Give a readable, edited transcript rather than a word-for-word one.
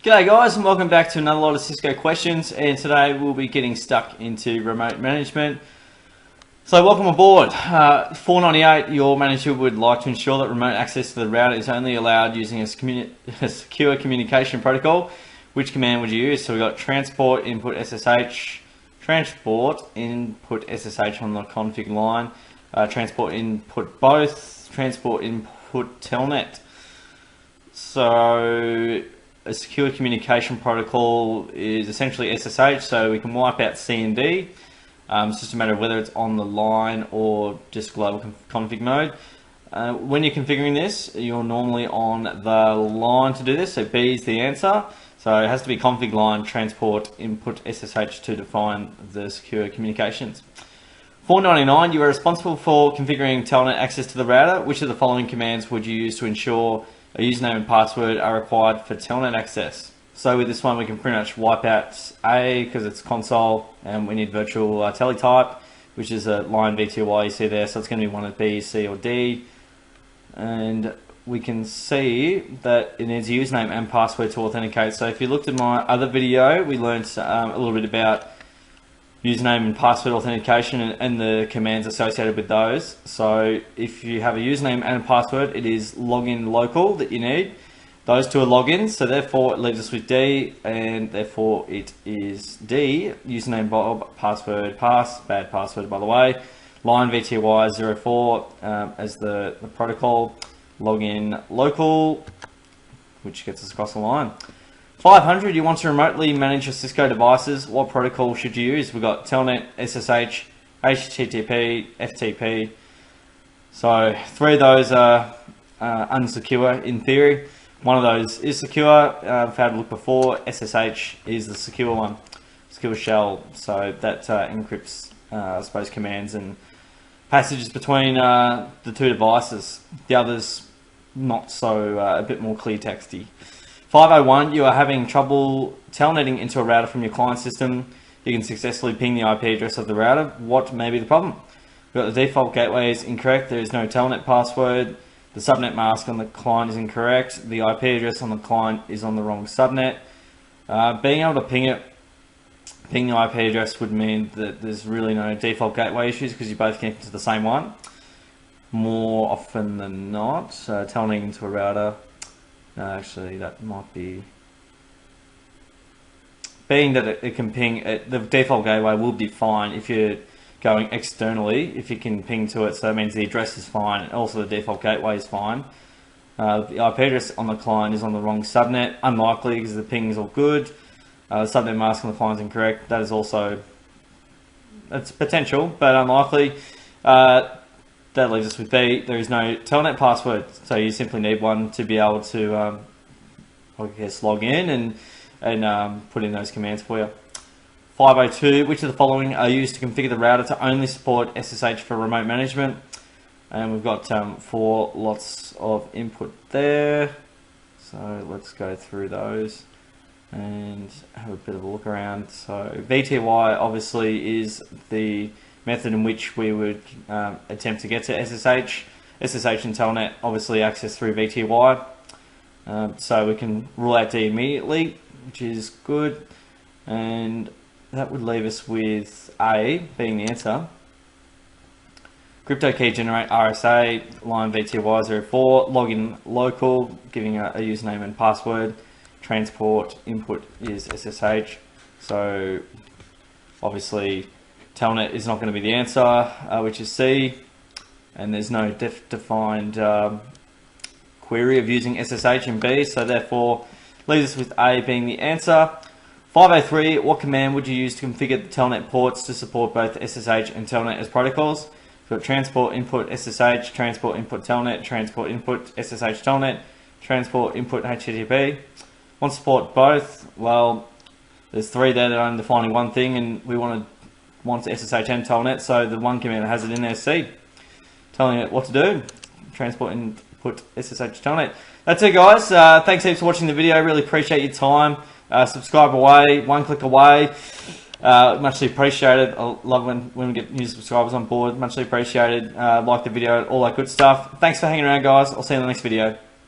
G'day guys, and welcome back to another lot of Cisco questions, and today we'll be getting stuck into remote management. So welcome aboard. 498, your manager would like to ensure that remote access to the router is only allowed using a secure communication protocol. Which command would you use? So we've got transport input SSH, transport input SSH on the config line, transport input both, transport input telnet. So a secure communication protocol is essentially SSH, so we can wipe out CND. It's just a matter of whether it's on the line or just global config mode. When you're configuring this, you're normally on the line to do this, so B is the answer. So it has to be config line transport input SSH to define the secure communications. 499, you are responsible for configuring telnet access to the router. Which of the following commands would you use to ensure a username and password are required for telnet access? So with this one, we can pretty much wipe out A because it's console, and we need virtual teletype, which is a line VTY you see there. So it's going to be one of B, C, or D. And we can see that it needs a username and password to authenticate. So if you looked at my other video, we learned a little bit about username and password authentication and the commands associated with those. So if you have a username and a password, it is login local that you need. Those two are logins, so therefore it leaves us with D, and therefore it is D, username Bob, password pass, bad password by the way, line VTY 04 as the protocol, login local, which gets us across the line. 500, you want to remotely manage your Cisco devices. What protocol should you use? We've got Telnet, SSH, HTTP, FTP. So three of those are unsecure in theory. One of those is secure. I've had a look before. SSH is the secure one, secure shell. So that encrypts, I suppose, commands and passages between the two devices. The others not so, a bit more clear texty. 501, you are having trouble telnetting into a router from your client system. You can successfully ping the IP address of the router. What may be the problem? We've got the default gateway is incorrect. There is no telnet password. The subnet mask on the client is incorrect. The IP address on the client is on the wrong subnet. Being able to ping the IP address would mean that there's really no default gateway issues because you both connect to the same one. More often than not, telnetting into a router. Actually, that might be... Being that it can ping, the default gateway will be fine if you're going externally, if you can ping to it, so that means the address is fine, and also the default gateway is fine. The IP address on the client is on the wrong subnet, unlikely because the ping is all good. The subnet mask on the client is incorrect, that is also, that's potential, but unlikely. That leaves us with B. There is no telnet password, so you simply need one to be able to, I guess, log in and put in those commands for you. 502, which of the following are used to configure the router to only support SSH for remote management? And we've got 4 lots of input there. So let's go through those and have a bit of a look around. So VTY obviously is the method in which we would attempt to get to SSH. SSH and telnet obviously access through VTY. So we can rule out D immediately, which is good. And that would leave us with A being the answer. Crypto key generate RSA, line VTY 04, login local, giving a username and password. Transport input is SSH. So obviously telnet is not going to be the answer, which is C. And there's no defined query of using SSH in B, so therefore leaves us with A being the answer. 503, what command would you use to configure the telnet ports to support both SSH and telnet as protocols? We've got transport input SSH, transport input telnet, transport input SSH telnet, transport input HTTP. Want to support both? Well, there's 3 there that are defining one thing, and we want SSH and telnet, so the one command that has it in there is C, telling it what to do. Transport input SSH telnet. That's it, guys. Thanks heaps for watching the video. Really appreciate your time. Subscribe away, 1 click away. Muchly appreciated. I love when we get new subscribers on board. Muchly appreciated. Like the video, all that good stuff. Thanks for hanging around, guys. I'll see you in the next video.